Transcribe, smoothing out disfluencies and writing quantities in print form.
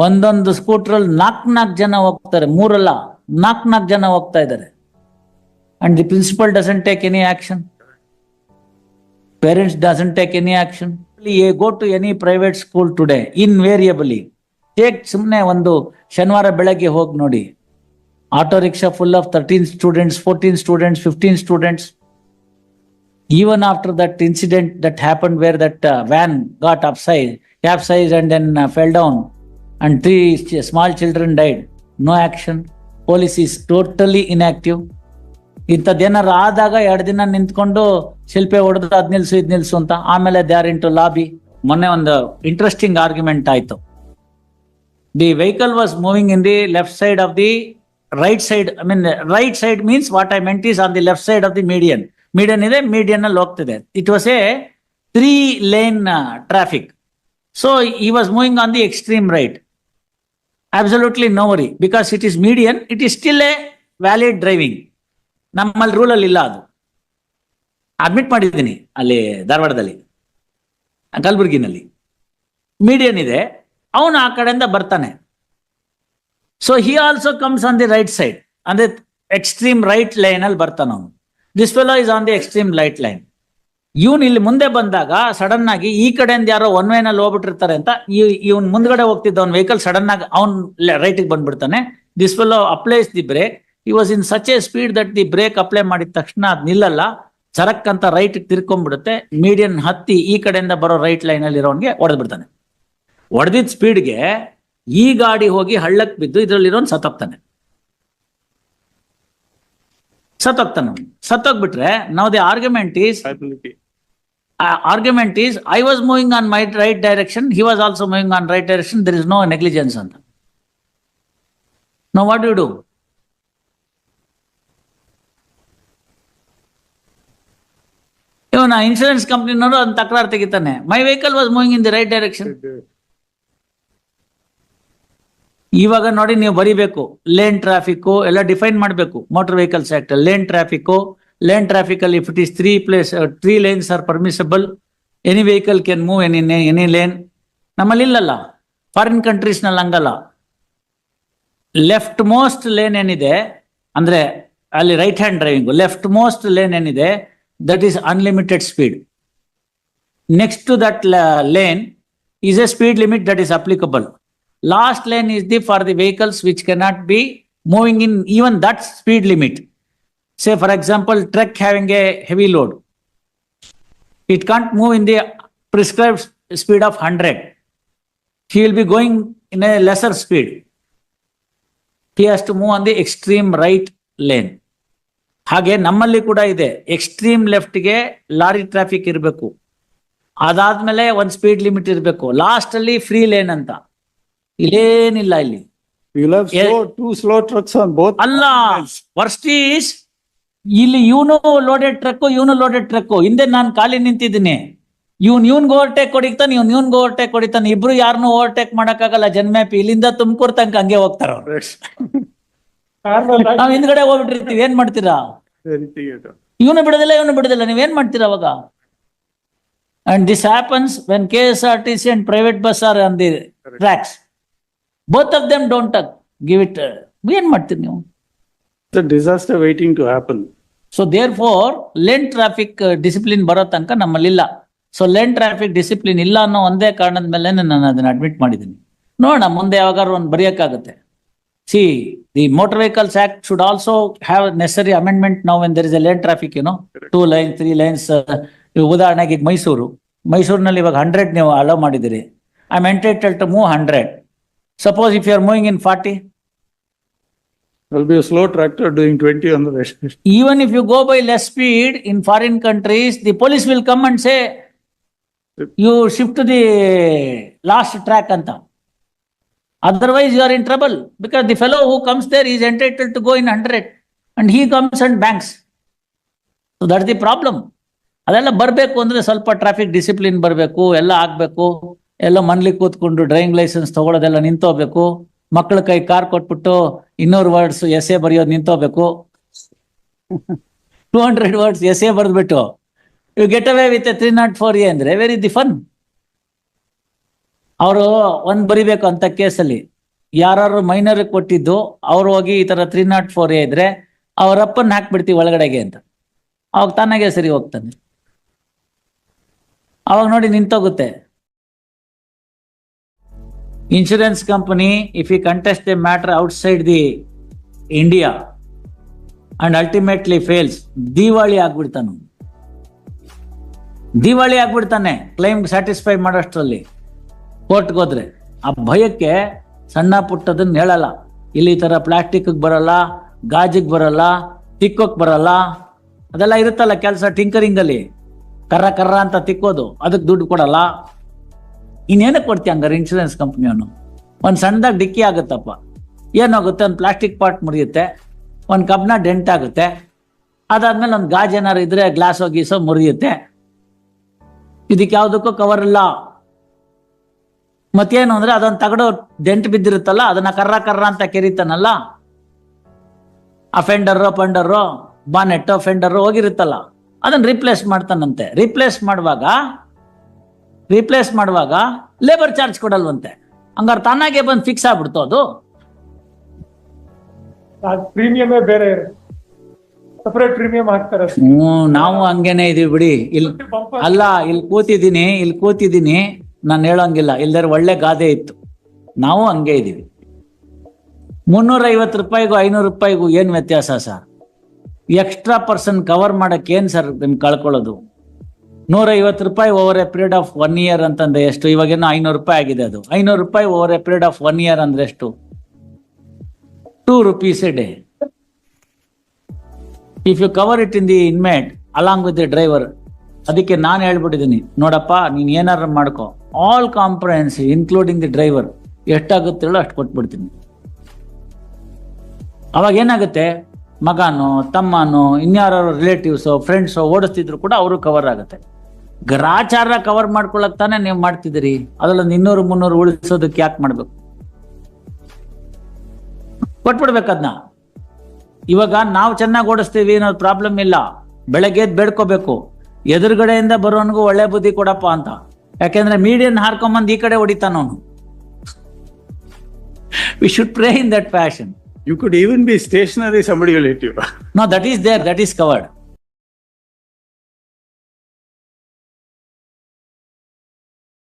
ಒಂದೊಂದು ಸ್ಕೂಟ್ರಲ್ಲಿ ನಾಲ್ಕು ಜನ ಹೋಗ್ತಾರೆ, ಮೂರಲ್ಲ ನಾಲ್ಕು ಜನ ಹೋಗ್ತಾ ಇದ್ದಾರೆ. And the principal doesn't take any action, parents doesn't take any action. Go to any private school today, invariably take, ಸುಮ್ಮನೆ ಒಂದು ಶನಿವಾರ ಬೆಳಗ್ಗೆ ಹೋಗಿ ನೋಡಿ, auto rickshaw full of 13 students, 14 students, 15 students. Even after that incident that happened where that van got capsized and then fell down and 3 small children died, no action. Police is totally inactive. ಇಂಥದ್ದೇನಾರು ಆದಾಗ 2 ದಿನ ನಿಂತ್ಕೊಂಡು ಶಿಲ್ಪೆ ಹೊಡೆದು ಅದ್ ನಿಲ್ಸು ಇದ್ ನಿಲ್ಸು ಅಂತ, ಆಮೇಲೆ ದೇ ಆರ್ ಇಂಟು ಲಾಬಿ. ಮೊನ್ನೆ ಒಂದು ಇಂಟ್ರೆಸ್ಟಿಂಗ್ ಆರ್ಗ್ಯುಮೆಂಟ್ ಆಯ್ತು. The vehicle was moving in the left side of the right side. I mean, right side means what I meant is on the left side of the median. Median ಇದೆ, median ಅಲ್ಲಿ ಹೋಗ್ತಿದೆ. It was a 3-lane traffic. So he was moving on the extreme right. Absolutely no worry, because it is median, it is still a valid driving. ನಮ್ಮಲ್ಲಿ rule ಅಲ್ಲಿ ಇಲ್ಲ ಅದು. Admit ಮಾಡಿದ್ದೀನಿ ಅಲ್ಲಿ ಧಾರವಾಡದಲ್ಲಿ, ಕಲಬುರ್ಗಿನಲ್ಲಿ ಮೀಡಿಯನ್ ಇದೆ, ಅವನು ಆ ಕಡೆಯಿಂದ ಬರ್ತಾನೆ. So he also comes on the right side, on the extreme right lane ಅಲ್ಲಿ ಬರ್ತಾನ ಅವನು. This fellow is on the extreme right line. ಇವನು ಇಲ್ಲಿ ಮುಂದೆ ಬಂದಾಗ ಸಡನ್ ಆಗಿ ಈ ಕಡೆಯಿಂದ ಯಾರೋ ಒನ್ ವೇನಲ್ಲಿ ಹೋಗ್ಬಿಟ್ಟಿರ್ತಾರೆ ಅಂತ ಇವನ್ ಮುಂದ್ಗಡೆ ಹೋಗ್ತಿದ್ದ ಅವ್ನ ವೆಹಿಕಲ್ ಸಡನ್ ಆಗಿ ಅವ್ನ್ ರೈಟಿಗೆ ಬಂದ್ಬಿಡ್ತಾನೆ. This fellow applies the brake. He was in such a speed that the brake apply ಮಾಡಿದ ತಕ್ಷಣ ಅದ್ ನಿಲ್ಲಲ್ಲ, ಸರಕ್ ಅಂತ ರೈಟ್ ತಿರ್ಕೊಂಡ್ಬಿಡುತ್ತೆ. ಮೀಡಿಯನ್ ಹತ್ತಿ ಈ ಕಡೆಯಿಂದ ಬರೋ ರೈಟ್ ಲೈನ್ ಅಲ್ಲಿ ಇರೋನ್ಗೆ ಹೊಡೆದ್ ಬಿಡ್ತಾನೆ. ಹೊಡೆದಿದ್ದ ಸ್ಪೀಡ್ಗೆ ಈ ಗಾಡಿ ಹೋಗಿ ಹಳ್ಳಕ್ ಬಿದ್ದು ಇದ್ರಲ್ಲಿರೋನ್ ಸತ್ತೋಗ್ತಾನೆ. ಸತ್ತೋಗ್ಬಿಟ್ರೆ ನಾವು the argument is I was moving on my right direction, he was also moving on right direction, there is no negligence ಅಂತ. No what you do? ಇವನ ಇನ್ಶೂರೆನ್ಸ್ ಕಂಪ್ನಿನವರು ಅದನ್ನ ತಕರಾರು ತೆಗಿತಾನೆ, my vehicle was moving in the right direction. ಇವಾಗ ನೋಡಿ, ನೀವು ಬರಿಬೇಕು ಲೇನ್ ಟ್ರಾಫಿಕ್ ಎಲ್ಲ ಡಿಫೈನ್ ಮಾಡಬೇಕು motor vehicles act. Lane traffic ಅಲ್ಲಿ if it is 3 lanes are permissible, any vehicle can move any lane. ನಮ್ಮಲ್ಲಿ ಇಲ್ಲಲ್ಲ, ಫಾರಿನ್ ಕಂಟ್ರೀಸ್ ನಲ್ಲಿ ಹಂಗಲ್ಲ. ಲೆಫ್ಟ್ ಮೋಸ್ಟ್ ಲೇನ್ ಏನಿದೆ ಅಂದ್ರೆ ಅಲ್ಲಿ right hand driving, left most lane ಏನಿದೆ that is unlimited speed. Next to that lane is a speed limit that is applicable. Last lane is for the vehicles which cannot be moving in even that speed limit. Say for example, truck having a heavy load, it can't move in the prescribed speed of 100. He will be going in a lesser speed. He has to move on the extreme right lane. ಹಾಗೆ ನಮ್ಮಲ್ಲಿ ಕೂಡ ಇದೆ, extreme ಲೆಫ್ಟ್ಗೆ lorry traffic ಇರಬೇಕು, ಅದಾದ್ಮೇಲೆ ಒಂದು speed limit ಇರಬೇಕು, last ಅಲ್ಲಿ free lane ಅಂತ. ಇಲ್ಲೇನಿಲ್ಲ ಇಲ್ಲಿ. ಅಲ್ಲ, ವರ್ಸ್ಟ್ ಈಸ್ ಇಲ್ಲಿ ಇವನು ಲೋಡೆಡ್ ಟ್ರಕ್, ಹಿಂದೆ ನಾನು ಖಾಲಿ ನಿಂತಿದ್ದೀನಿ, ಇವನ್ಗೆ ಓವರ್ಟೇಕ್ ಹೊಡಿತಾನೆ, ಇವನ್ಗೆ ಓವರ್ಟೇಕ್ ಹೊಡಿತಾನೆ, ಇಬ್ರು ಯಾರನ್ನೂ ಓವರ್ಟೇಕ್ ಮಾಡಕ್ಕಾಗಲ್ಲ. ಜನ್ಮ್ಯಾಪಿ ಇಲ್ಲಿಂದ ತುಮಕೂರು ತನಕ ಹಂಗೆ ಹೋಗ್ತಾರ. ನಾವ್ ಹಿಂದ್ಗಡೆ ಹೋಗ್ಬಿಟ್ಟಿರ್ತೀವಿ, ಏನ್ ಮಾಡ್ತೀರಾ? ಇವನು ಬಿಡೋದಿಲ್ಲ, ನೀವೇನ್ ಮಾಡ್ತೀರಾ ಅವಾಗ? And this happens when KSRTC and private bus are on the tracks. Both of them don't give it. ಏನ್ ಮಾಡ್ತೀರಿ ನೀವು? Disaster waiting to happen. So there four lane traffic discipline ಬರೋ ತನಕ ನಮ್ಮಲ್ಲಿ ಇಲ್ಲ. ಸೊ ಲೇನ್ ಟ್ರಾಫಿಕ್ ಡಿಸಿಪ್ಲಿನ್ ಇಲ್ಲ ಅನ್ನೋ ಒಂದೇ ಕಾರಣದ ಮೇಲೆ ನಾನು ಅದನ್ನ ಅಡ್ಮಿಟ್ ಮಾಡಿದ್ದೀನಿ. ನೋಡೋಣ ಮುಂದೆ ಯಾವಾಗಾರು ಒಂದು ಬರೆಯಕ್ಕಾಗುತ್ತೆ. See, the Motor Vehicles Act should also have necessary amendment now when there is a lane traffic, 2 lanes, 3 lanes. ಉದಾಹರಣೆಗೆ ಮೈಸೂರಿನಲ್ಲಿ ಇವಾಗ 100 ನೀವು ಅಲೋ ಮಾಡಿದಿರಿ. I am entitled to move 100. Suppose if you are moving in 40. There will be a slow tractor doing 20 on the west. Even if you go by less speed in foreign countries, the police will come and say, you shift to the last track anta. Otherwise you are in trouble, because the fellow who comes there is entitled to go in 100 and he comes and banks. So that's the problem. ಅದೆಲ್ಲ ಬರಬೇಕು ಅಂದ್ರೆ ಸ್ವಲ್ಪ traffic discipline ಬರಬೇಕು, ಎಲ್ಲ ಆಗ್ಬೇಕು. ಎಲ್ಲ ಮನ್ಲಿ ಕೂತ್ಕೊಂಡು driving licence ತಗೊಳ್ಳೋದೆಲ್ಲ ನಿಂತೋಗ್ಬೇಕು. ಮಕ್ಕಳ ಕೈ ಕಾರ್ ಕೊಟ್ಬಿಟ್ಟು 200 words ಎಸ್ಸೆ ಬರೆಯೋದು ನಿಂತೋಗ್ಬೇಕು. 200 words ಎಸ್ಸೆ ಬರೆದ್ಬಿಟ್ಟು you get away with 304A ಅಂದ್ರೆ ವೆರಿ ದಿ ಫನ್. ಅವರು ಒಂದ್ ಬರಿಬೇಕು ಅಂತ ಕೇಸಲ್ಲಿ, ಯಾರು ಮೈನರ್ ಕೊಟ್ಟಿದ್ದು ಅವ್ರು ಹೋಗಿ ಈ ತರ 304A ಇದ್ರೆ ಅವರಪ್ಪನ್ ಹಾಕ್ಬಿಡ್ತೀವಿ ಒಳಗಡೆಗೆ ಅಂತ, ಅವಾಗ ತಾನಾಗೆ ಸರಿ ಹೋಗ್ತಾನೆ. ಅವಾಗ ನೋಡಿ ನಿಂತೋಗುತ್ತೆ. Insurance company if you contest a matter outside the India and ultimately fails, ದಿವಾಳಿ ಆಗ್ಬಿಡ್ತಾನೆ ಕ್ಲೈಮ್ ಸ್ಯಾಟಿಸ್ಫೈ ಮಾಡೋಷ್ಟ್ರಲ್ಲಿ ಕೋರ್ಟ್ಗೆ ಹೋದ್ರೆ. ಆ ಭಯಕ್ಕೆ ಸಣ್ಣ ಪುಟ್ಟದನ್ನ ಹೇಳಲ್ಲ. ಇಲ್ಲಿ ಈ ತರ ಪ್ಲಾಸ್ಟಿಕ್ ಬರಲ್ಲ, ಗಾಜಿಗೆ ಬರಲ್ಲ, ತಿಕ್ಕೋಕ್ ಬರಲ್ಲ, ಅದೆಲ್ಲ ಇರುತ್ತಲ್ಲ ಕೆಲಸ ಟಿಂಕರಿಂಗ್ ಅಲ್ಲಿ, ಕರ್ರ ಅಂತ ತಿಕ್ಕೋದು, ಅದಕ್ಕೆ ದುಡ್ಡು ಕೊಡಲ್ಲ. ಇನ್ನೇನಕ್ಕೆ ಕೊಡ್ತೀಯ ಹಂಗಾರೆ ಇನ್ಶೂರೆನ್ಸ್ ಕಂಪ್ನಿಯವನು? ಒಂದ್ ಸಣ್ಣದಾಗ ಡಿಕ್ಕಿ ಆಗುತ್ತಪ್ಪ, ಏನಾಗುತ್ತೆ, ಒಂದು ಪ್ಲಾಸ್ಟಿಕ್ ಪಾರ್ಟ್ ಮುರಿಯುತ್ತೆ, ಒಂದು ಕಬ್ನ ಡೆಂಟ್ ಆಗುತ್ತೆ, ಅದಾದ್ಮೇಲೆ ಒಂದು ಗಾಜ್ ಏನಾರು ಇದ್ರೆ ಗ್ಲಾಸೋ ಗೀಸೋ ಮುರಿಯುತ್ತೆ. ಇದಕ್ಕೆ ಯಾವುದಕ್ಕೂ ಕವರ್ ಇಲ್ಲ. ಮತ್ತೇನು ಅಂದ್ರೆ ಅದೊಂದು ತಗಡು ಡೆಂಟ್ ಬಿದ್ದಿರುತ್ತಲ್ಲ, ಅದನ್ನ ಕರ್ರ ಅಂತ ಕೆರಿತಾನಲ್ಲ, ಆ ಫೆಂಡರು ಬಾನೆಟ್ ಫೆಂಡರು ಹೋಗಿರುತ್ತಲ್ಲ, ಅದನ್ನ ರಿಪ್ಲೇಸ್ ಮಾಡ್ತಾನಂತೆ. ರಿಪ್ಲೇಸ್ ಮಾಡುವಾಗ ಲೇಬರ್ ಚಾರ್ಜ್ ಕೊಡಲ್ವಂತೆ. ಹಂಗಾರೆ ತಾನಾಗೆ ಬಂದು ಫಿಕ್ಸ್ ಆಗ್ಬಿಡ್ತು ಅದು. ಪ್ರೀಮಿಯಮೇ ಬೇರೆ, ಸಪರೇಟ್ ಪ್ರೀಮಿಯಂ ಹಾಕ್ತಾರೆ. ನಾವು ಹಂಗೇನೆ ಇದೀವಿ ಬಿಡಿ. ಇಲ್ಲಿ ಕೂತಿದ್ದೀನಿ, ನಾನು ಹೇಳೋಂಗಿಲ್ಲ, ಇಲ್ದಾರೆ ಒಳ್ಳೆ ಗಾದೆ ಇತ್ತು. ನಾವು ಹಂಗೆ ಇದೀವಿ. 350 ರೂಪಾಯಿಗೂ 500 ರೂಪಾಯಿಗೂ ಏನ್ ವ್ಯತ್ಯಾಸ ಸರ್? ಎಕ್ಸ್ಟ್ರಾ ಪರ್ಸನ್ ಕವರ್ ಮಾಡಕ್ ಏನ್ ಸರ್ ನಿಮ್ ಕಳ್ಕೊಳ್ಳೋದು? 150 ರೂಪಾಯಿ over a period of 1 year ಅಂತಂದ್ರೆ ಎಷ್ಟು? ಇವಾಗೇನೋ 500 ರೂಪಾಯಿ ಆಗಿದೆ. ಅದು 500 ರೂಪಾಯಿ over a period of 1 year ಅಂದ್ರೆ ಎಷ್ಟು? 2 rupees a day. If you cover it in the inmate along with the driver. ಅದಕ್ಕೆ ನಾನು ಹೇಳ್ಬಿಟ್ಟಿದ್ದೀನಿ, ನೋಡಪ್ಪ ನೀನ್ ಏನಾರು ಮಾಡ್ಕೊ, all comprehensive including the driver, ಎಷ್ಟಾಗುತ್ತೆ ಹೇಳೋ ಅಷ್ಟು ಕೊಟ್ಬಿಡ್ತೀನಿ. ಅವಾಗ ಏನಾಗುತ್ತೆ, ಮಗನೋ ತಮ್ಮನೋ ಇನ್ಯಾರೋ ರಿಲೇಟಿವ್ಸೋ ಫ್ರೆಂಡ್ಸೋ ಓಡಿಸ್ತಿದ್ರು ಕೂಡ ಅವರು ಕವರ್ ಆಗುತ್ತೆ. ಗ್ರಾಚಾರ ಕವರ್ ಮಾಡ್ಕೊಳಕ್ ತಾನೇ ನೀವು ಮಾಡ್ತಿದ್ದೀರಿ. ಅದ್ರಲ್ಲೊಂದು 200-300 ಉಳಿಸೋದಕ್ಕೆ ಯಾಕೆ ಮಾಡ್ಬೇಕು? ಕೊಟ್ಬಿಡ್ಬೇಕದ್ನ. ಇವಾಗ ನಾವು ಚೆನ್ನಾಗಿ ಓಡಿಸ್ತೀವಿ ಅನ್ನೋದು ಪ್ರಾಬ್ಲಮ್ ಇಲ್ಲ. ಬೆಳಗ್ಗೆ ಎದ್ದು ಬೇಡ್ಕೋಬೇಕು, ಎದುರುಗಡೆಯಿಂದ ಬರೋನ್ಗೂ ಒಳ್ಳೆ ಬುದ್ಧಿ ಕೊಡಪ್ಪ ಅಂತ. ಯಾಕೆಂದ್ರೆ ಮೀಡಿಯನ್ ಹಾರ್ಕೊಂಬಂದ್ ಈ ಕಡೆ ಹೊಡಿತಾನವನು. We should pray in that fashion. You could even be stationary, somebody will hit you. No, that is there, that is covered.